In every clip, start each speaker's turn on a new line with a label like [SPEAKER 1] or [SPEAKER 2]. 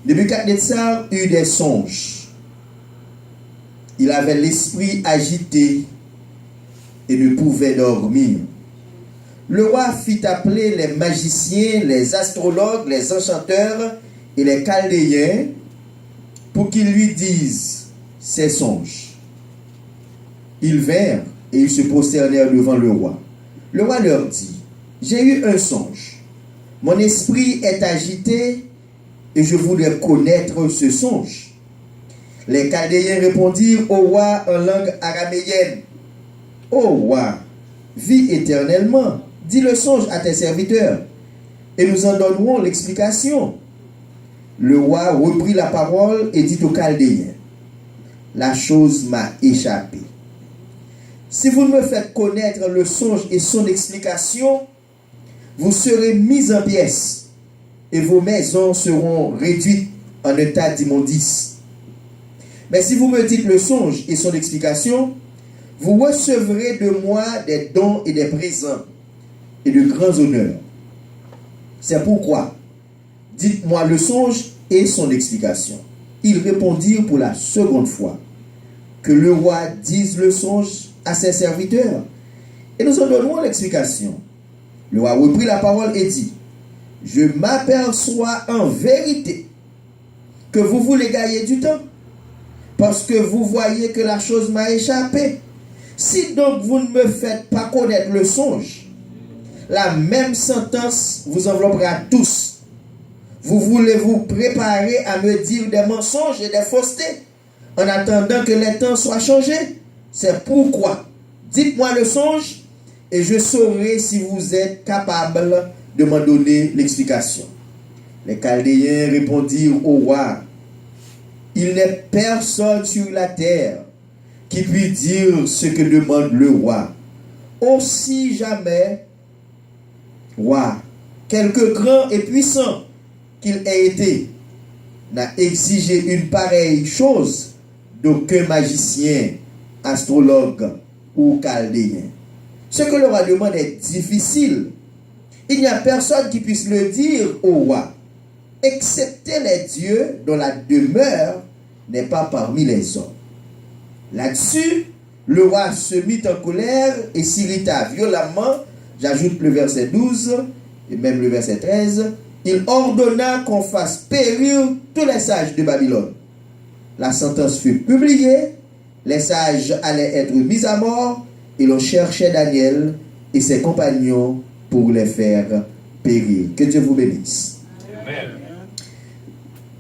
[SPEAKER 1] Nebuchadnezzar eut des songes. Il avait l'esprit agité et ne pouvait dormir. Le roi fit appeler les magiciens, les astrologues, les enchanteurs et les chaldéens pour qu'ils lui disent ses songes. Ils vinrent et ils se prosternèrent devant le roi. Le roi leur dit, j'ai eu un songe. Mon esprit est agité et je voudrais connaître ce songe. Les Chaldéens répondirent au roi en langue araméenne. Ô roi, vis éternellement, dis le songe à tes serviteurs et nous en donnerons l'explication. Le roi reprit la parole et dit aux Chaldéens, la chose m'a échappé. Si vous me faites connaître le songe et son explication, vous serez mis en pièces et vos maisons seront réduites en état d'immondice. Mais si vous me dites le songe et son explication, vous recevrez de moi des dons et des présents et de grands honneurs. C'est pourquoi, dites-moi le songe et son explication. Ils répondirent pour la seconde fois, que le roi dise le songe à ses serviteurs, et nous en donnerons l'explication. Le roi reprit la parole et dit, je m'aperçois en vérité que vous voulez gagner du temps, parce que vous voyez que la chose m'a échappé. Si donc vous ne me faites pas connaître le songe, la même sentence vous enveloppera tous. Vous voulez vous préparer à me dire des mensonges et des faussetés en attendant que les temps soient changés. C'est pourquoi, dites-moi le songe et je saurai si vous êtes capable de m'en donner l'explication. Les Chaldéens répondirent au roi, il n'est personne sur la terre qui puisse dire ce que demande le roi. Aussi jamais, roi, quelque grand et puissant qu'il ait été, n'a exigé une pareille chose d'aucun magicien, astrologue ou chaldéen. Ce que le roi demande est difficile. Il n'y a personne qui puisse le dire au roi, excepté les dieux dont la demeure n'est pas parmi les hommes. Là-dessus, le roi se mit en colère et s'irrita violemment. J'ajoute le verset 12 et même le verset 13. Il ordonna qu'on fasse périr tous les sages de Babylone. La sentence fut publiée, les sages allaient être mis à mort et l'on cherchait Daniel et ses compagnons pour les faire périr. Que Dieu vous bénisse. Amen.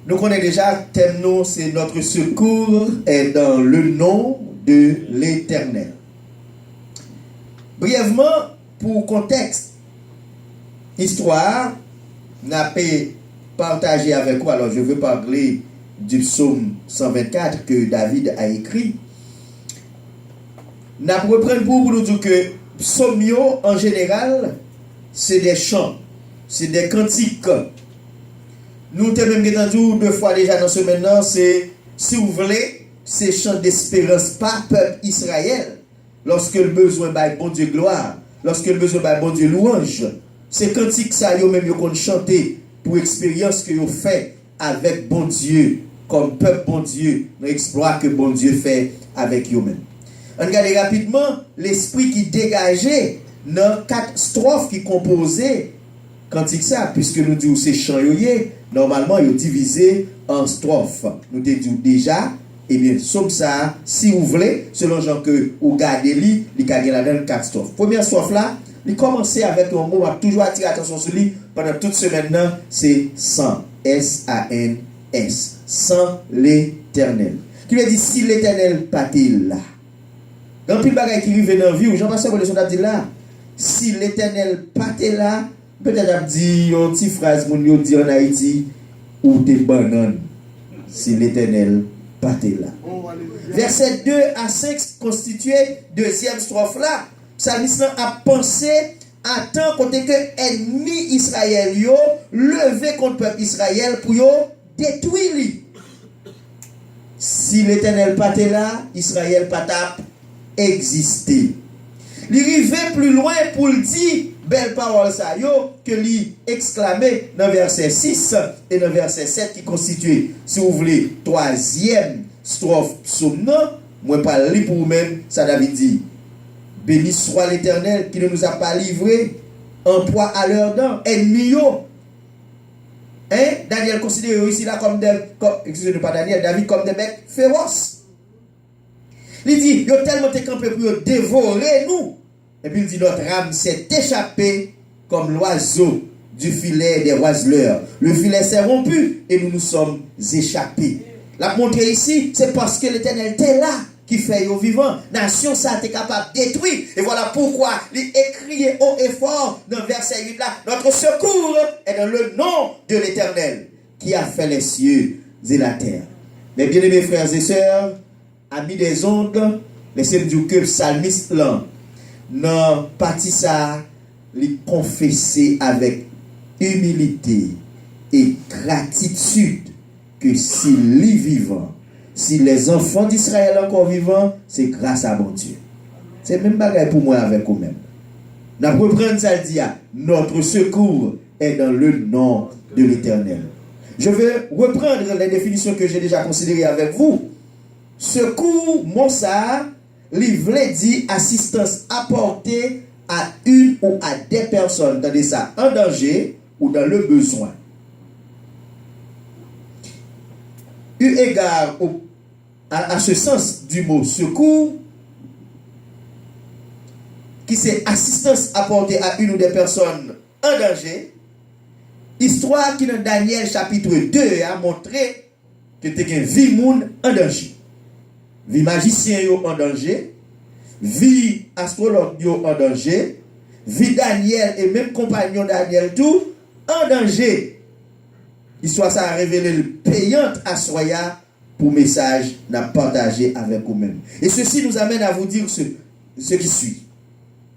[SPEAKER 1] Nous connaissons déjà, thème nous, c'est notre secours est dans le nom de l'Éternel. Brièvement, pour contexte, histoire, n'a pas partagé avec vous. Alors je veux parler du psaume 124 que David a écrit. N'a reprendre pour nous dire que psaume en général, c'est des chants, c'est des cantiques. Nous t'avons même entendu deux fois déjà dans ce maintenant, c'est, si vous voulez, c'est chants d'espérance par peuple Israël. Lorsque le besoin by bon Dieu gloire, lorsque le besoin by bon Dieu louange, c'est cantiques ça yo même yo qu'on chanter pour expérience que yo fait avec bon Dieu, comme peuple bon Dieu, l'exploit que bon Dieu fait avec eux même. On regarde rapidement l'esprit qui dégageait dans 4 strophes qui composaient cantique ça, puisque nous disons c'est chant yoye, normalement ils divisé en strophes. Nous te disons déjà, eh bien, somme ça, si vous voulez, selon Jean que vous gardez lui, il y a là-dedans 4 strophes. Première strophe là, il commençait avec un mot, on va toujours attirer attention sur lui pendant toute semaine là, c'est sans, S-A-N-S, sans l'Éternel. Qui veut dire si l'Éternel pas-il là. Dans plus de bagaille qui arrive dans la vie, Jean-Pascal Bolesson a dit là, si l'Éternel pas-il là, peut-être a dit une petite phrase, mon yo dit en Haïti, ou t'es banane, si l'Éternel pas-il là. Verset 2 à 5 constituait deuxième strophe là. Psalmiste a pensé à tant côté que ennemi Israël yo levé contre peuple Israël pour yo détruire lui. Si l'Éternel pas là, Israël pas tap exister. Il arrivait plus loin pour le dire belle parole ça yo que lui exclamé dans verset 6 et dans verset 7 qui constitue, si vous voulez, troisième strophe psaume, moi pas lire pour vous-même, ça David dit, béni soit l'Éternel qui ne nous a pas livré en proie à leurs dents, ennemis yo. Hein? Daniel considère ici là excusez-moi pas Daniel, David comme des mecs féroces. Il dit, yo tellement te campé pour dévorer nous. Et puis il dit, notre âme s'est échappée comme l'oiseau du filet des oiseleurs. Le filet s'est rompu et nous nous sommes échappés. La montrer ici, c'est parce que l'Éternel était là qui fait au vivant. Nation, ça était capable de détruire. Et voilà pourquoi il écrit haut et fort dans le verset 8 là, notre secours est dans le nom de l'Éternel qui a fait les cieux et la terre. Mes bien-aimés frères et sœurs, amis des ondes, laissez-moi dire que le psalmiste là, non, parti ça, les confesser avec humilité et gratitude que s'il est vivant, si les enfants d'Israël encore vivants, c'est grâce à mon Dieu. C'est même bagaille pour moi avec vous-même. Nous reprenons ça, dit, notre secours est dans le nom de l'Éternel. Je vais reprendre les définitions que j'ai déjà considérées avec vous. Secours, mon ça, livre dit assistance apportée à une ou à des personnes, dans ça, en danger ou dans le besoin. Eu égard à ce sens du mot secours, qui c'est assistance apportée à une ou des personnes en danger, histoire qui dans Daniel chapitre 2 a montré que tu as vie moun en danger. Vie magicien yo en danger, vie astrologue yo en danger, vie Daniel et même compagnon Daniel tout en danger. Histoire ça a révélé le payant à Soya pour message n'a partagé avec vous-même. Et ceci nous amène à vous dire ce qui suit.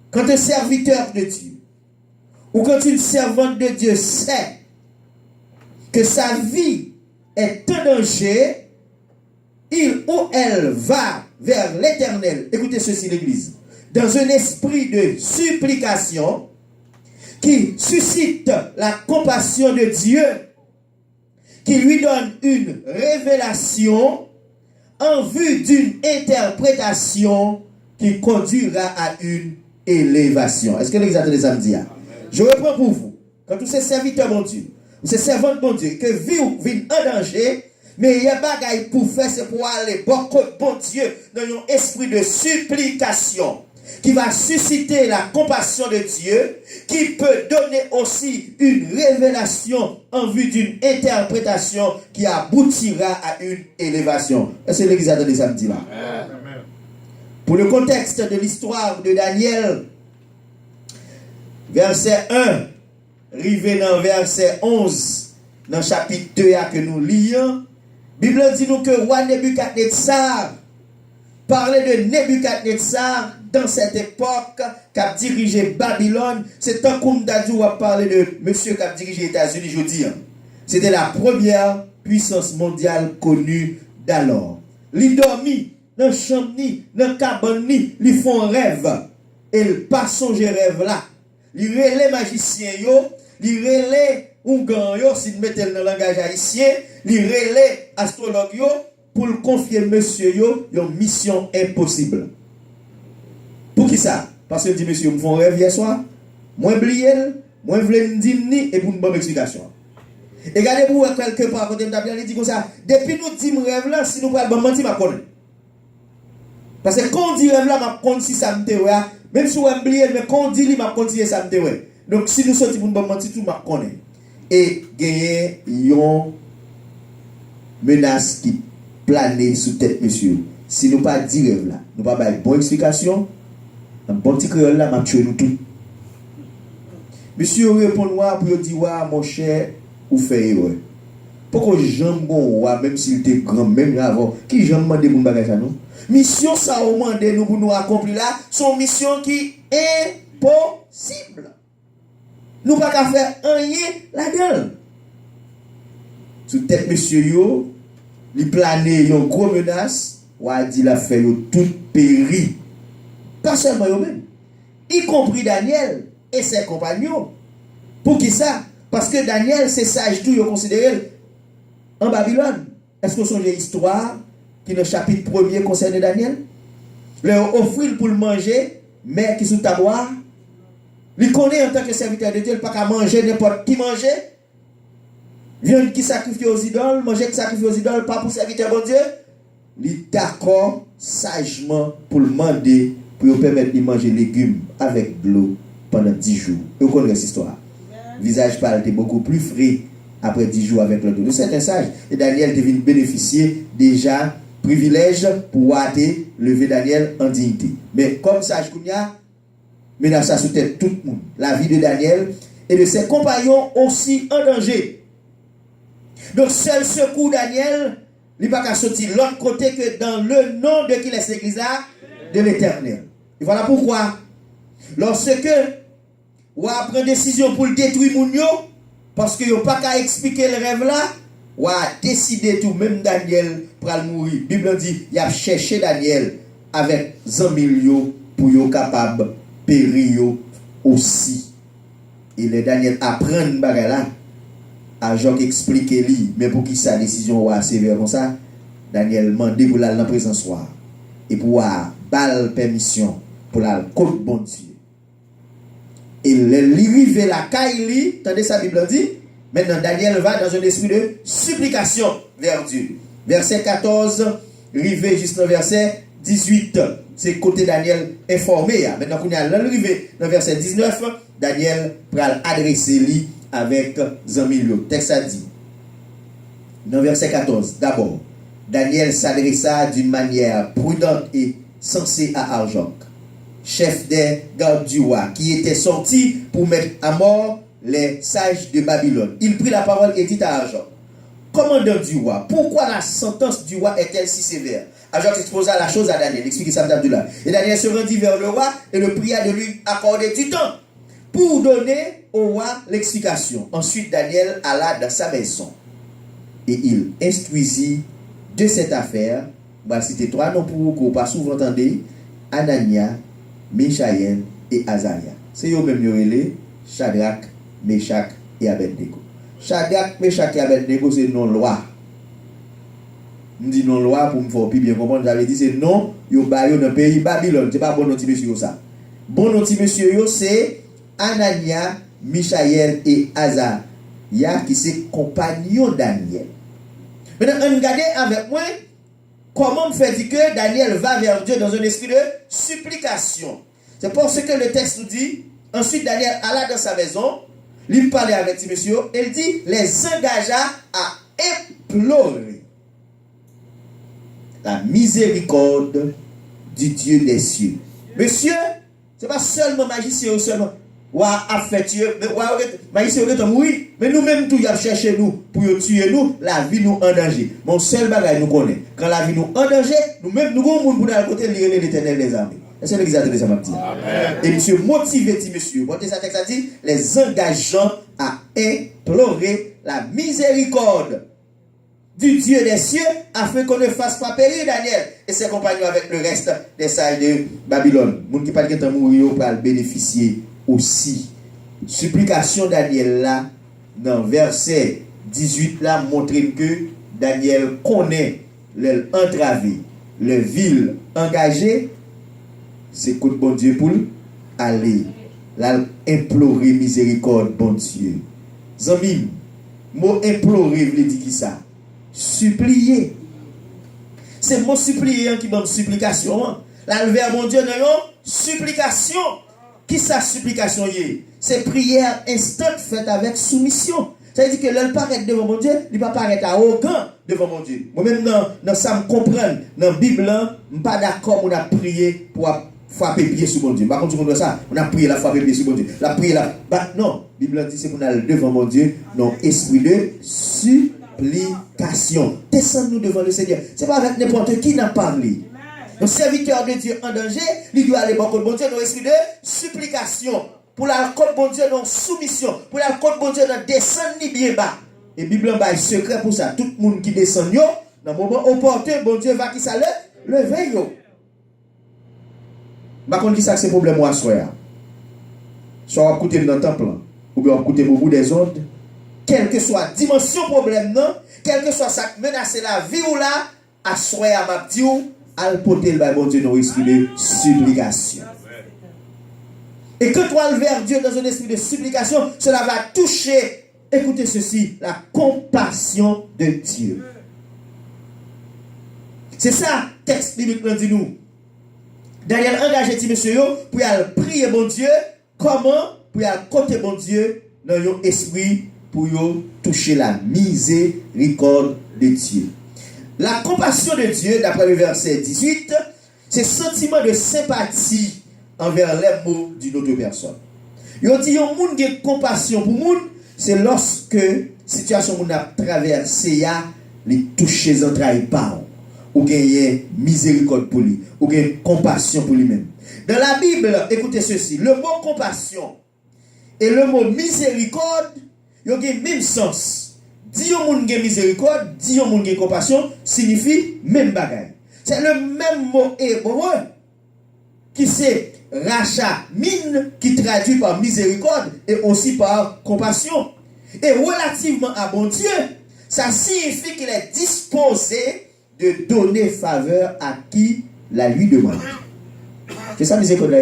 [SPEAKER 1] Quand un serviteur de Dieu ou quand une servante de Dieu sait que sa vie est en danger, il ou elle va vers l'Éternel. Écoutez ceci, l'Église. Dans un esprit de supplication qui suscite la compassion de Dieu, qui lui donne une révélation en vue d'une interprétation qui conduira à une élévation. Est-ce que l'Église a entendu ça me dire? Je reprends pour vous. Quand tous ces serviteurs, mon Dieu, ces servantes, mon Dieu, que vivent en danger, mais il y a bagaille pour faire, c'est pour aller bon Dieu dans un esprit de supplication qui va susciter la compassion de Dieu, qui peut donner aussi une révélation en vue d'une interprétation qui aboutira à une élévation. Est-ce que l'Église a donné samedi là? Pour le contexte de l'histoire de Daniel, verset 1, rivé dans verset 11, dans chapitre 2 que nous lions, Bible dit nous que roi Nebuchadnezzar parlait de Nebuchadnezzar dans cette époque qui a dirigé Babylone. C'est un comme d'adou a parlé de monsieur qui a dirigé les États-Unis, je dis. C'était la première puissance mondiale connue d'alors. Ils dormi dans le champ, dans le cabane, ils font rêve. Et ils passent son rêve là. Ils relèvent magiciens, ils relèvent Ougan, si nous mettons dans le langage haïtien, ils relèvent astrologue pour le confier monsieur une mission impossible. Pour qui ça? Parce que dit monsieur, me font rêve hier soir, moi oublié, moi voulais me dire ni et pour une bonne explication. Et regardez-vous quelque part quand on dit comme ça, depuis nous dit rêve là, si nous parlons mentir m'a connaît. Parce que quand on dit rêve là, m'a connaît si ça me te même si on oublié, mais quand on dit li m'a continuer ça me te donc si nous sortons pour une bonne mentir tout m'a connaît. Et gagner une menace qui plane sous tête monsieur. Si nous pas dire rêve là, nous pas avoir une bonne explication, un bon petit créole là m'a tué nous tout. Monsieur répond noir pour dire ouais mon cher ou fait erreur. Pourquoi jambon même s'il était grand même avant qui jamais demandé pour bagage ça non? Mission ça au demande nous pour nous accomplir là, son mission qui est impossible. Nous pas qu'à faire rien là-dedans. Sous tête monsieur yo, il plané une grosse menace, ou a dit la fait yo tout péri. Pas seulement yo même, y compris Daniel et ses compagnons. Pour qui ça? Parce que Daniel, c'est sage tout, il est considéré en Babylone. Est-ce que vous songez l'histoire qui dans le chapitre 1er concerne Daniel? Leur offrir pour le manger, mais qui sous ta boire. Il connaît en tant que serviteur de Dieu, il n'a pas qu'à manger n'importe qui manger. Viande qui sacrifie aux idoles, manger qui sacrifie aux idoles, pas pour serviteur bon Dieu. Il est d'accord sagement pour le demander, pour lui permettre de manger légumes avec de l'eau pendant 10 jours. Vous connaissez cette histoire. Le visage parle était beaucoup plus frais après 10 jours avec l'eau. C'est un sage. Et Daniel devait bénéficier déjà privilège pour lever Daniel en dignité. Mais comme sage Kounia, menace ça sous tête tout le monde. La vie de Daniel et de ses compagnons aussi en danger. Donc seul secours Daniel, il n'y a pas qu'à sortir l'autre côté que dans le nom de qui laisse l'église là, de l'Éternel. Et voilà pourquoi, lorsque on prend décision pour le détruire Mounio, parce qu'il n'y a pas qu'à expliquer le rêve là, on a décidé tout, même Daniel pour mourir. La Bible dit, il a cherché Daniel avec 100 millions pour être capable de périr aussi. Et le Daniel apprend une bagarre là, à Jacques expliquer lui, mais pour qui sa décision va sévère comme ça, Daniel demande pour la dans présence soir et pour avoir permission pour la côte bon Dieu. Et l'arrivée la caille, tendez sa Bible dit, maintenant Daniel va dans un esprit de supplication vers Dieu. Verset 14, rivé jusqu'au verset 18. C'est côté Daniel informé. Maintenant qu'on est arrivé dans verset 19, Daniel va adresser lui avec Zamilio. Texte a dit, dans verset 14, d'abord, Daniel s'adressa d'une manière prudente et sensée à Arjoc, chef des gardes du roi, qui était sorti pour mettre à mort les sages de Babylone. Il prit la parole et dit à Arjoc, commandant du roi, pourquoi la sentence du roi est-elle si sévère? Arjoc exposa la chose à Daniel, explique ça d'Abdullah. Et Daniel se rendit vers le roi et le pria de lui accorder du temps pour donner au roi l'explication. Ensuite, Daniel alla dans sa maison et il instruisit de cette affaire. C'était 3 noms pour vous qu'on pas souvent entendez: Anania, Mishaël et Azaria. C'est eux même les Shadrach, Meshach et Abednego. Shadrach, Meshach et Abednego, c'est non loi. Je dis non loi pour me faire plus bien comprendre. J'avais dit c'est non, yo ba yo dans le pays Babylone. C'est pas bon petit monsieur ça. Bon petit monsieur yo c'est Anania, Mishaël et Azaria qui c'est compagnon Daniel. Maintenant on regarde avec moi comment me fait dire que Daniel va vers Dieu dans un esprit de supplication. C'est pour ce que le texte nous dit. Ensuite Daniel alla dans sa maison, il parlait avec ce monsieur, il dit les engagea à implorer la miséricorde du Dieu des cieux. Monsieur, ce n'est pas seulement magicien ou seulement ou affectueux, magicien ou mourir, mais nous-mêmes tout y a cherché nous pour tuer nous, la vie nous en danger. Mon seul bagage nous connaît. Quand la vie nous en danger, nous-mêmes nous avons pour aller côté lire l'Éternel des armées. Est-ce que l'exact de ça m'a dit? Et monsieur motivé dit monsieur, bon ça texte a dit les engageant à implorer la miséricorde du Dieu des cieux afin qu'on ne fasse pas périr Daniel et ses compagnons avec le reste des sages de Babylone. Moun qui parle de mourir pour bénéficier aussi. Supplication Daniel là dans verset 18 là montre que Daniel connaît l'entravé, le vil engagé. C'est coup de bon Dieu pour aller là implorer miséricorde bon Dieu. Zami, mot implorer veut dire qui ça? Supplier. C'est mon supplier qui donne supplication. Là le verbe mon Dieu non supplication. Qui sa supplication y? C'est prière instante faite avec soumission. Ça veut dire que l'homme paraît devant mon Dieu, il ne va pas paraître arrogant devant mon Dieu. Moi-même, dans ça, je comprends. Dans la Bible, je ne suis pas d'accord, on a prié pour frapper pied sur mon Dieu. Par contre, on a ça, on a prié la frapper pied sur mon Dieu. La prière là. Non, la Bible dit c'est qu'on a devant mon Dieu, dans esprit de supplication. Descends-nous devant le Seigneur. Ce n'est pas avec n'importe qui n'a parlé. Le serviteur de Dieu en danger, il doit aller devant mon Dieu dans l'esprit de supplication. Pour la côte bon Dieu dans soumission. Pour la côte bon Dieu dans descendre ni bien bas. Et la Bible a un secret pour ça. Tout le monde qui descend, dans le moment opportun, bon Dieu va qui ça lever. Par contre, qui ça c'est problème moi soir. soit on écoute dans le temple, ou bien on écoute au bout des ondes, quelle que soit la dimension problème, non, quelle que soit ça qui menace la vie ou là, à soi à ma dit ou, à porter le bon Dieu dans l'esprit de supplication. Et quand tu vas vers Dieu dans un esprit de supplication, cela va toucher, écoutez ceci, la compassion de Dieu. C'est ça, texte biblique nous dit nous. Daniel engage petit monsieur pour aller prier bon Dieu. Comment? Pour aller côté bon Dieu dans un esprit pour toucher la miséricorde de Dieu. La compassion de Dieu, d'après le verset 18, c'est sentiment de sympathie envers les maux d'une autre personne. Il dit un monde qui a compassion pour monde, c'est lorsque situation qu'on a traversée les toucher les entrailles par ou gagner miséricorde pour lui, ou gagner compassion pour lui-même. Dans la Bible, écoutez ceci, le mot compassion et le mot miséricorde, ils ont le même sens. Dire au monde qui a miséricorde, dire au monde qui a compassion, signifie même bagaille. C'est le même mot hébreu qui c'est rachat, mine, qui traduit par miséricorde et aussi par compassion. Et relativement à bon Dieu, ça signifie qu'il est disposé de donner faveur à qui la lui demande. C'est ça, miséricorde.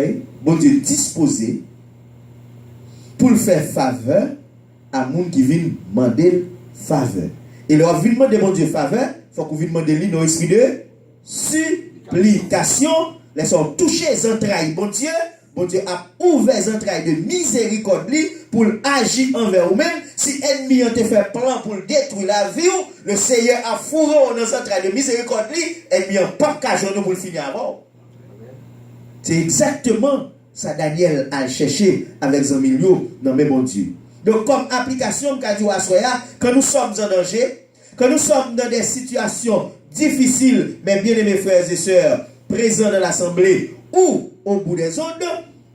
[SPEAKER 1] Bon Dieu disposé pour le faire faveur à monde qui vient demander faveur. Et leur vient demander bon Dieu faveur, il faut qu'on vienne demander lui dans l'esprit de supplication. Laissons toucher les entrailles. Bon Dieu a ouvert les entrailles de miséricorde pour agir envers vous-même. Si l'ennemi a fait plan pour détruire la vie, le Seigneur a fourré dans les entrailles de miséricorde, l'ennemi n'a pas qu'à jouer pour le finir avant. C'est exactement ça Daniel a cherché avec Zamilio dans mes bon Dieu. Donc comme application, quand nous sommes en danger, quand nous sommes dans des situations difficiles, mais bien aimés frères et sœurs, présents dans l'assemblée ou au bout des ondes,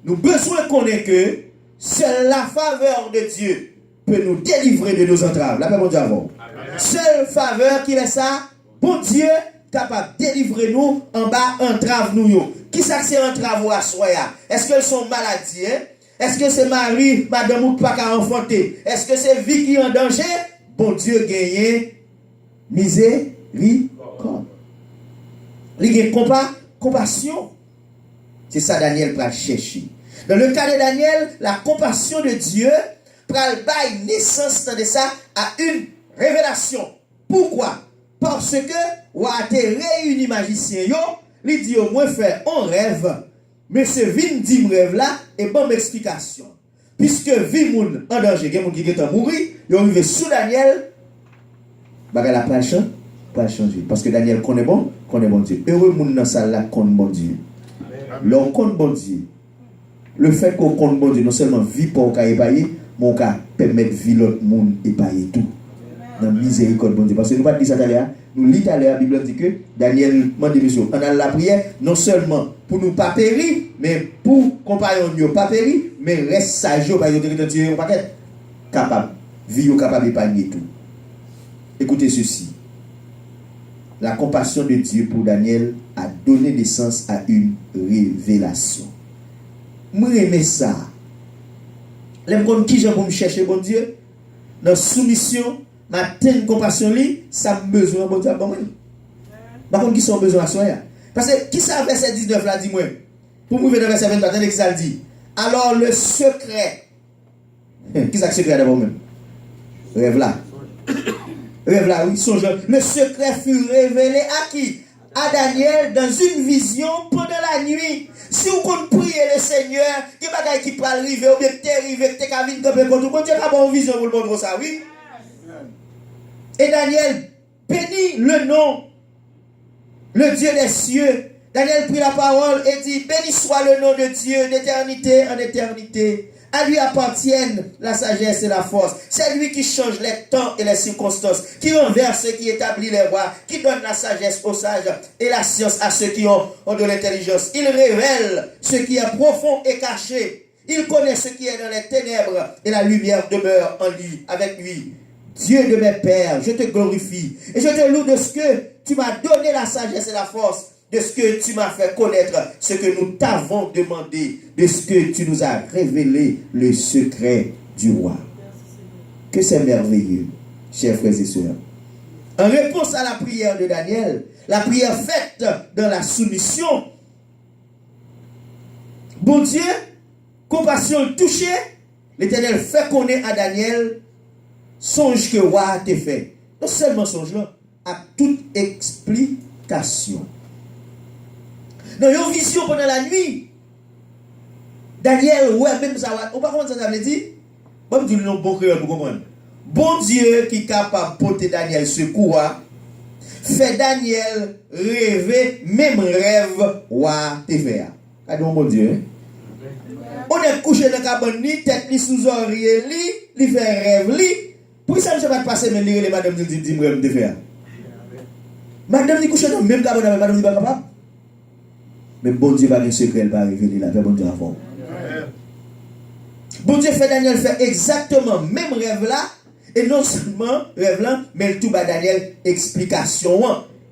[SPEAKER 1] nous avons besoin de connaître que seule la faveur de Dieu peut nous délivrer de nos entraves. La paix, mon Dieu, avant. Seule faveur qui est ça, bon Dieu, capable de délivrer nous en bas entrave nous. Qui ça c'est entrave à soi? Est-ce qu'elles sont maladies? Est-ce que c'est Marie, madame ou pas qu'à enfanter? Est-ce que c'est vie qui est en danger? Bon Dieu gagne miséricorde. Il y a compassion. C'est ça Daniel va chercher. Dans le cas de Daniel, la compassion de Dieu pral bail naissance de ça à une révélation. Pourquoi? Parce que ou a été réuni magicien yo, il dit au moins faire un rêve. Mais ce vin dit rêve là et bonne explication. Puisque vi moun en danger, gen moun qui est mourir, yo arrivé sous Daniel, bagay la pas changer parce que Daniel connaît bon Dieu. Heureux moun dans salle là connaît bon Dieu. L'on connaît bon Dieu. Le fait qu'on connaît bon Dieu non seulement vie pour ka épayer, mon ka permettre vie l'autre monde épayer tout. Dans miséricorde bon Dieu parce que nous pas dit ça tout à l'heure, nous lit à l'heure la Bible dit que Daniel mande monsieur, on a la prière non seulement pour nous pas périr, mais pour compagnon nous pas périr, mais reste sage pas yo tirer un paquet capable vie capable épargner tout. Écoutez ceci. La compassion de Dieu pour Daniel a donné naissance à une révélation. Moi j'aime ça. L'aime comme qui j'ai pour me chercher bon Dieu dans soumission, matin compassion li, ça besoin bon Dieu bon moi. Par contre qui sont besoin à soi. Parce que qui ça verset 19 là dit moi. Pour moi dans verset 23 attendez que ça dit. Alors le secret qui ça secret d'abord même. Rêve là. Rêve là, oui, songe. Le secret fut révélé à qui? À Daniel dans une vision pendant la nuit. Si vous comprenez le Seigneur, qui bagaille qui peut arriver, ou bien t'arriver, t'es qu'à venir comme bon Dieu a bon vision pour le montrer ça, oui. Et Daniel bénit le nom, le Dieu des cieux. Daniel prit la parole et dit, béni soit le nom de Dieu d'éternité en éternité. À lui appartiennent la sagesse et la force. C'est lui qui change les temps et les circonstances, qui renverse ceux qui établit les rois, qui donne la sagesse aux sages et la science à ceux qui ont de l'intelligence. Il révèle ce qui est profond et caché. Il connaît ce qui est dans les ténèbres et la lumière demeure en lui, avec lui. Dieu de mes pères, je te glorifie et je te loue de ce que tu m'as donné la sagesse et la force de ce que tu m'as fait connaître, ce que nous t'avons demandé, de ce que tu nous as révélé, le secret du roi. Que c'est merveilleux, chers frères et sœurs. En réponse à la prière de Daniel, la prière faite dans la soumission, bon Dieu, compassion touchée, l'Éternel fait connaître à Daniel songe que roi t'a fait. Non seulement songe là, à toute explication. Dans une vision pendant la nuit, Daniel, ouais, même ça, on va comprendre ça veut dire. Bon Dieu, non, bon créole pour comprendre. Bon Dieu qui est capable de porter Daniel secours, fait Daniel rêver même rêve roi TVA. Adon bon Dieu. On est couché dans la cabane, tête li sous oreiller li fait rêve li. Pour ça je vais passer mais les madame dit moi me faire. Madame dit couché dans même cabane madame dit pas capable. Mais bon Dieu va un secret elle va révéler la bon Dieu avant. Bon Dieu fait Daniel faire exactement même rêve là. Et non seulement rêve là, mais tout bas Daniel explication.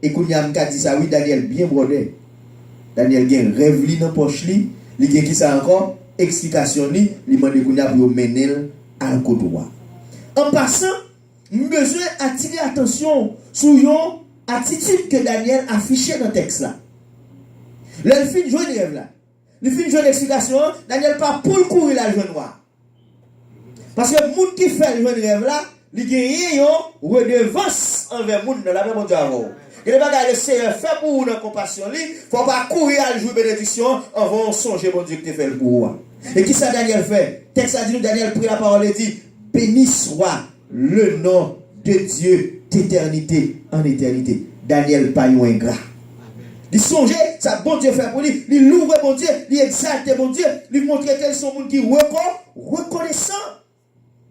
[SPEAKER 1] Et quand il a dit ça, oui, Daniel bien brodé. Daniel gen rêve li dans poche li, li gen qui ça encore explication li, li mande qu'on a pour mener à côté droit. En passant, besoin attirer attention sur une attitude que Daniel affichait dans le texte là. Le fin de jouer rêve là. Le fin de jouer l'explication, Daniel pas pour courir la joie noire. Parce que le monde qui fait le rêve là, il gagne une redevance envers le monde dans la même monde avant. Et les bagages, le Seigneur fait pour vous dans la compassion, il ne faut pas courir à jouer bénédiction avant de songer mon Dieu qui te fait le pouvoir. Et qui ça Daniel fait? Texte a dit nous, Daniel prie la parole et dit, béni soit le nom de Dieu d'éternité en éternité. Daniel pas un ingrat. Il songe, ça bon Dieu fait pour lui, il loue bon Dieu, il exalte bon Dieu, il montre quels sont les gens qui reconnaissant.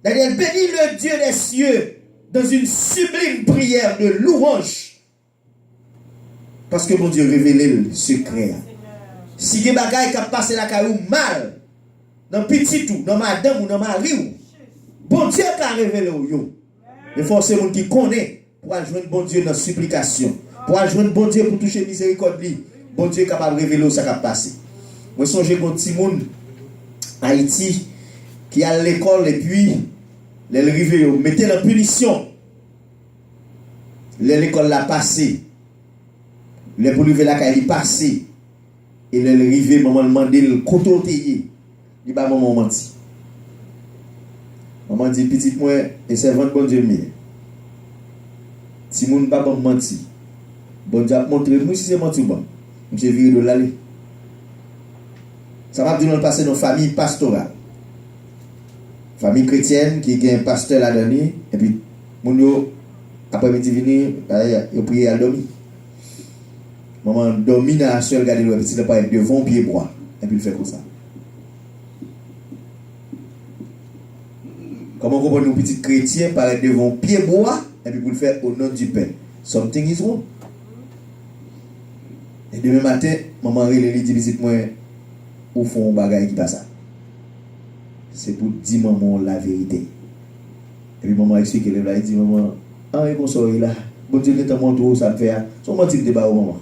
[SPEAKER 1] Daniel bénit le Dieu des cieux dans une sublime prière de louange. Parce que mon Dieu révélé le secret. Si il y a des bagailles qui passent la caillou mal, dans petit tout, dans madame ou dans mari, bon Dieu qui a révélé. Il faut que ces gens qui connaissent pour joindre bon Dieu dans la supplication. Pour joindre bon Dieu pour toucher miséricorde. Bon Dieu est capable de révéler ce qui a passé. Moi, je songe mon petit monde Haïti qui a l'école et puis les rivés mettez la punition. L'école l'a passé. Les pour lever la caille passé. Et les rivés maman demandé le couteau taillé. Il va maman menti. Maman dit petit moi et servante bon Dieu mieux. Si mon pas bon menti. Bon Dieu a montré moi si c'est menti bon. J'ai viré de l'aller. Ça va dire dans passer dans famille pastorale. Famille chrétienne qui a un pasteur là-dedans et puis mon yo après-midi venu il prier à dormir. Maman dormi dans seul garder le petit pas devant pied bois et puis il fait comme ça. Comment comprendre nos petits chrétiens paraît devant pied bois et puis pour le faire au nom du Père. Something is wrong. Et demain matin, maman relève dit visite moi au fond bagaille qui passe ça. C'est pour dire maman la vérité. Et puis maman explique elle là, il dit maman, ah et console là, bon Dieu t'a montré ça fait, son menti de pas au maman.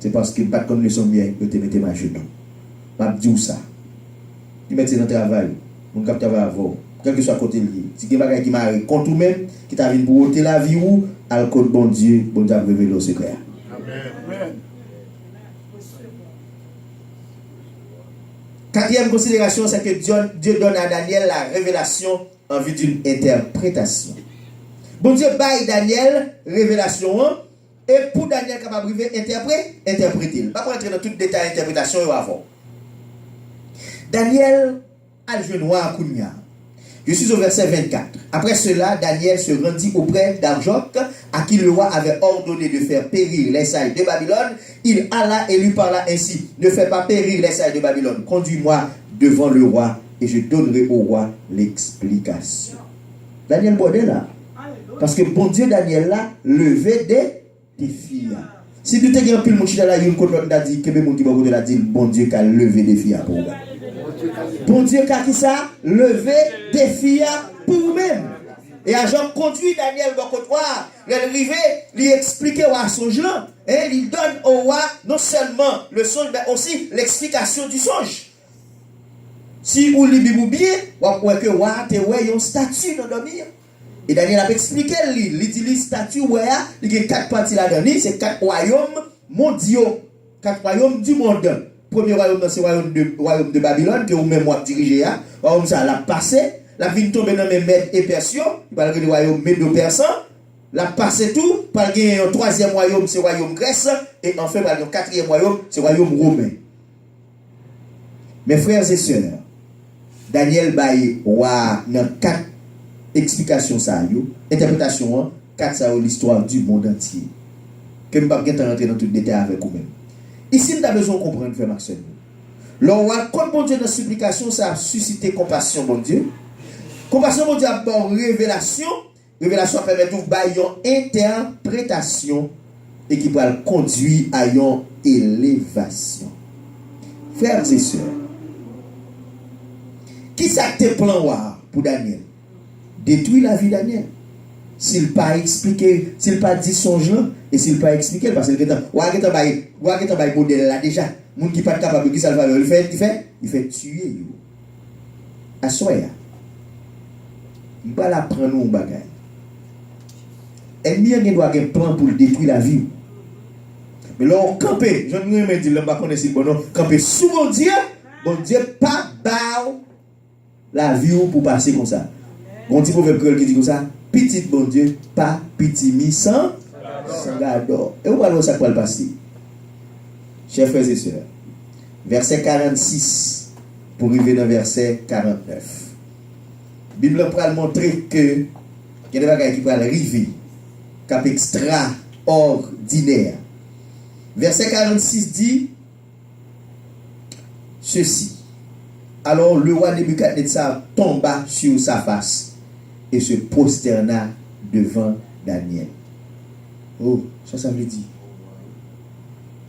[SPEAKER 1] C'est parce que pas comme le son bien, que te mettez ma genou. M'a dit ça. Tu mets dans le travail, mon cap travail avant, quel que soit côté lié. Si quelqu'un bagaille qui m'a contre même, qui t'a venu pour ôter la vie ou à cause bon Dieu a révélé le secret. Amen. Quatrième considération, c'est que Dieu donne à Daniel la révélation en vue d'une interprétation. Bon Dieu baille Daniel révélation et pour Daniel capable de interpréter. Pas pour entrer dans tout détail d'interprétation avant. Daniel a le genou à Kounia. Je suis au verset 24. Après cela, Daniel se rendit auprès d'Arjoc, à qui le roi avait ordonné de faire périr les sailles de Babylone. Il alla et lui parla ainsi: ne fais pas périr les sailles de Babylone. Conduis-moi devant le roi et je donnerai au roi l'explication. Daniel Baudet là. Parce que bon Dieu, Daniel là, levé des défis. Si tu te un pile mouchi là, il y a une côte qui a dit que bon Dieu qui a levé des défis pour vous. Bon Dieu qui a qui ça? Levé des défis pour vous-même. Et agent conduit Daniel dans le roi. Il est arrivé, il explique au roi songe là. Et il donne au roi non seulement le songe, mais aussi l'explication du songe. Si vous lisez bien, vous voyez que le roi a une statue dans le dormir. Et Daniel a expliqué, il dit que la statue, il y a 4 parties là-dedans. C'est 4 royaumes mondiaux. 4 royaumes du monde. Premier royaume, c'est le royaume de Babylone, que vous-même vous dirigez. Le royaume, ça l'a passé. La vie tombe dans les Mèdes et Persiens. Il parle du royaume Médo-Persan. La passé tout. Par un 3e royaume, c'est le royaume Grèce. Et enfin, par un 4e royaume, c'est le royaume romain. Mes frères et sœurs, Daniel Baye, dans 4 explications, interprétations, 4 ça l'histoire du monde entier. Que je ne vais pas rentrer dans tout le détail avec vous-même. Ici, nous avons besoin de comprendre, frère Marcel. Lorsque bon Dieu dans la supplication, ça a suscité compassion, bon Dieu. Compassion, bon Dieu, a bon révélation. Révélation permet de faire une interprétation et qui va conduire à une élévation. Frères et sœurs, qui ça te plan pour Daniel? Détruire la vie de Daniel. S'il pas expliqué, s'il pas dit songe là, et s'il pas expliqué, parce que le modèle là déjà, moun qui pas capable qui ça il fait tuer. À soi. Il va la prendre nous bagage. Ennemi doit avoir un plan pour détruire la vie. Mais là on camper, je ne me dis là pas connaître si bon non, camper sous mon Dieu pas bao la vie pour passer comme ça. Bon petit proverbe qui dit comme ça, petit bon Dieu pas petit mi sans gardor. Et où alors ça va le passer? Chers frères et sœurs, verset 46 pour arriver dans verset 49. La Bible va montrer que il y a des bagages qui vont arriver, cap extraordinaire. Verset 46 dit ceci. Alors le roi Nebuchadnezzar tomba sur sa face et se prosterna devant Daniel. Oh, ça veut dire.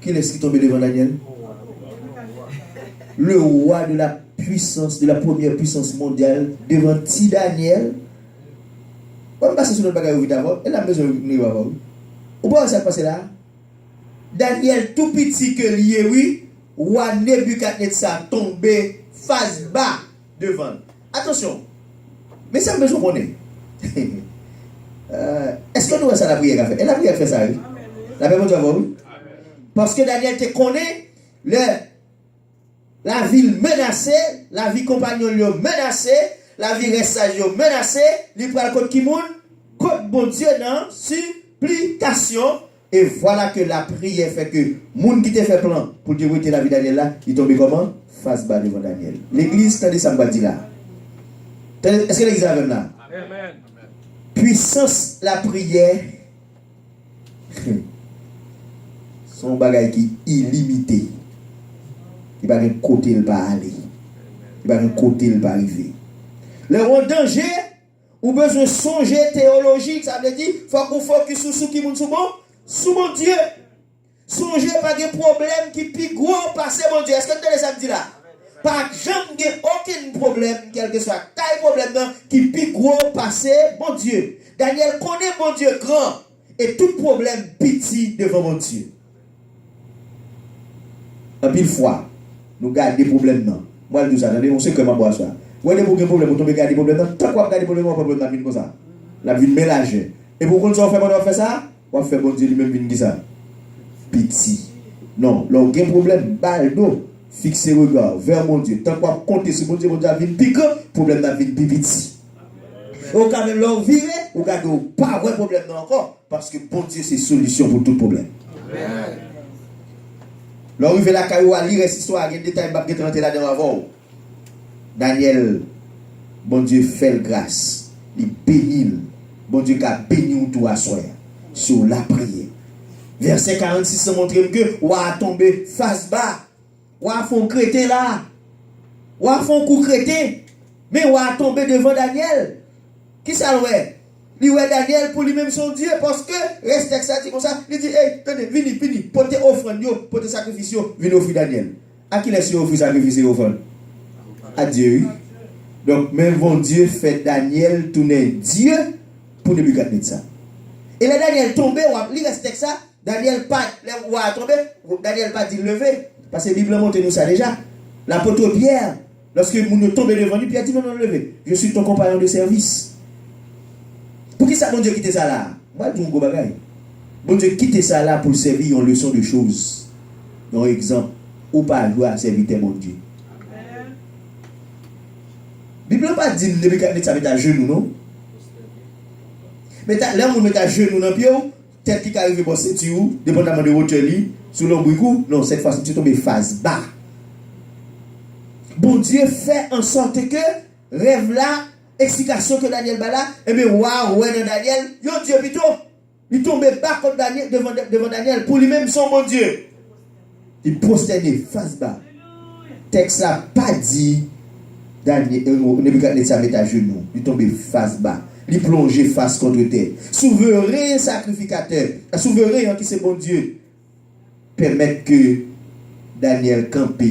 [SPEAKER 1] Qui est-ce qui tombé devant Daniel? Le roi de la puissance, de la première puissance mondiale, devant Daniel. On va passer sur notre bagage d'abord. Elle a besoin de nous voir. Où va ça passer là? Daniel, tout petit que lié, oui, roi Nebuchadnezzar tombé face bas devant. Attention, mais ça me besoin qu'on est. Est-ce que nous avons ça la prière à faire? Et la prière fait ça, oui. La prière va oui. Parce que Daniel te connaît, la ville menacée, la vie compagnon menacée, la vie restage menacée, il prend le code qui monte, code bon Dieu dans supplication. Et voilà que la prière fait que moun qui te fait plan pour dérouter la vie de Daniel là, il tombe comment? Face bas devant Daniel. L'église, tendez ça me dit là. Est-ce que l'église a même là? Amen. Puissance la prière. Son bagage qui est illimité. Il va un côté il va aller. Il va un côté il va arriver. Le rond danger ou besoin de songer théologique, ça veut dire faut qu'on focus sur ce qui est bon. Sous mon Dieu, songez pas de problème qui plus gros passer mon Dieu. Est-ce que tu as ça me dit là? Pas jamais aucun problème, quel que soit quel problème qui plus gros passer mon Dieu. Daniel connaît mon Dieu grand et tout problème petit devant mon Dieu. En pile fois, nous gardons des problèmes non. Moi je dis ça, on sait comment boire ça. Vous avez des problèmes, vous tombez garder des problèmes non. Tant qu'on garder des problèmes, on va problème la vie comme ça. La vie mélangée. Et pourquoi nous on fait ça? On fait bon Dieu lui-même vient ça. Petit. Non, là aucun problème, baldo, fixez regard vers mon Dieu. Tant qu'on compter sur mon Dieu vient piquant, problème la vie petit. Au quand même là virer, ou garder pas vrai problème non encore parce que bon Dieu c'est solution pour tout problème. Amen. Là arrivé la caillou à lire cette histoire, il y a des détails pas que rentrer là-dedans avant. Daniel, bon Dieu fait grâce, il bénit. Bon Dieu qui a béni tout à soi. Sur la prière. Verset 46 montre que ou a tombé face bas. Ou a font crété là. Ou a font coup crété. Mais ou a tombé devant Daniel. Qui ça le ouais? Il ouais Daniel pour lui-même son Dieu parce que reste ça dit comme ça, il dit hey, tenez, vini, portez offrande yo, portez sacrifice yo, venez offrir Daniel. À qui laisse offrir sacrifice et offrande? À Dieu. Donc même bon Dieu fait Daniel tourner Dieu pour Nebuchadnezzar. Et là, Daniel tombé, il reste ça. Daniel pas, le roi a tombé, Daniel pas dit lever. Parce que la Bible montre nous ça déjà. L'apôtre Pierre, lorsque nous tombé devant lui, Pierre dit non, levé. Je suis ton compagnon de service. Pour qui ça, bon Dieu, quitte ça là? Moi, je dis un gros bagage. Bon Dieu, quitte ça là pour servir une leçon de choses. Un exemple, ou pas jouer à servir mon Dieu. La Bible n'a pas dit que ça met à genoux, non? Mais là, on met à genoux dans le pied, tête qui arrive à ceinture, dépendamment de votre lit, sous l'ombricou, non, cette fois-ci, tu tombes face bas. Bon Dieu fait en sorte que, rêve là, explication que Daniel Bala, et bien, waouh, ouais, dans Daniel, yo Dieu, plutôt, il tombe bas contre Daniel, devant Daniel, pour lui-même, son bon Dieu. Il prosterne face bas. Texte là, pas dit, Daniel, Nebuchadnezzar met à genoux, il tombe face bas. Il plonge face contre terre. Souverain sacrificateur, souverain qui c'est bon Dieu, permettre que Daniel campe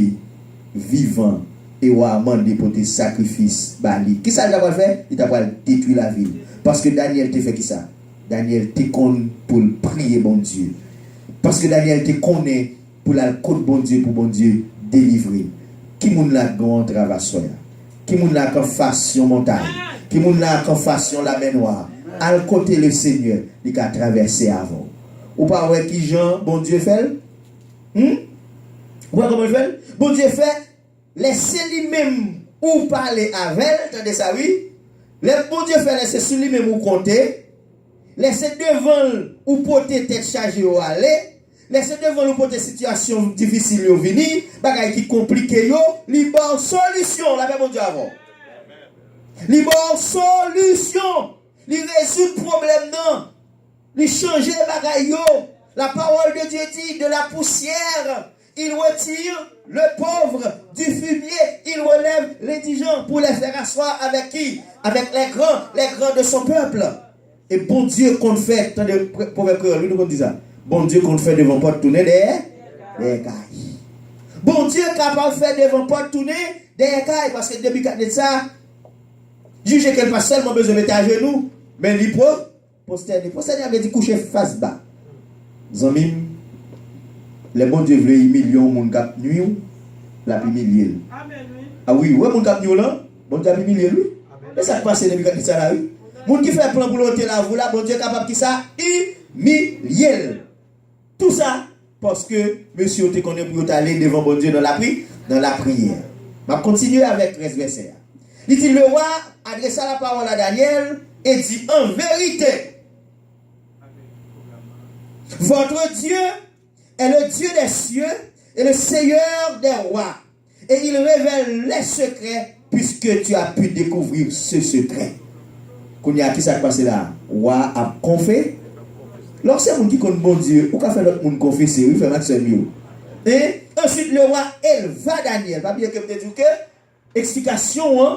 [SPEAKER 1] vivant et ou amendé pour tes sacrifices bali. Qui ça va faire? Il t'a détruire la ville. Parce que Daniel te fait qui ça? Daniel te connaît pour prier bon Dieu. Parce que Daniel te connaît pour la côte bon Dieu, pour bon Dieu délivrer. Qui moun la grand travail soya? Qui moun la qu'en fassion montagne? Qui moun la qu'en fassion la mer noire? Al côté le Seigneur, il a traversé avant. Ou pas ouais qui Jean, bon Dieu fait? Ouais comment il fait? Bon Dieu fait, laissez lui-même ou parler avec elle, attendez ça oui? Le bon Dieu fait laisser sur lui-même ou compter, laissez devant ou porter tête chargée ou aller. Laissez devant nous pour des situations difficiles au venir, bagaille qui compliqué yo, li bon solution, la paix mon Dieu avant. Li bon solution, li résout problème non, li changer bagaille yo. La parole de Dieu dit de la poussière, il retire le pauvre du fumier, il relève l'indigent pour les faire asseoir avec qui? Avec les grands de son peuple. Et bon Dieu qu'on fait, attendez, proverbe lui nous dit ça. Bon Dieu qu'on fait devant porte tourner des cailles. Bon Dieu capable de faire devant porte tourner des cailles parce que depuis qu'il ça, juge qu'elle pas seulement besoin de mettre à genoux, mais il posterner. Posterner avait dit coucher face bas. Zomim, les bon Dieu veut humilier mon cap nuit, la humilier. Ah oui, ouais mon cap nuit là, bon Dieu humilier lui. Mais ça passe depuis qu'il ça là oui. Moun qui fait plan pour l'ôter la vous là, bon Dieu capable qui ça humilier. Tout ça parce que monsieur te connaît pour aller devant bon Dieu dans la prière. Je vais continuer avec le verset. Il dit le roi adressa la parole à Daniel et dit en vérité, votre Dieu est le Dieu des cieux et le Seigneur des rois. Et il révèle les secrets puisque tu as pu découvrir ce secret. Qu'on y a qui s'est passé là? Roi a confié. Lorsque c'est un qui connaît bon Dieu, ou qu'a fait l'autre monde confesser, il fait match mieux. Et ensuite le roi éleva Daniel. Pas bien que peut-être que explication, hein?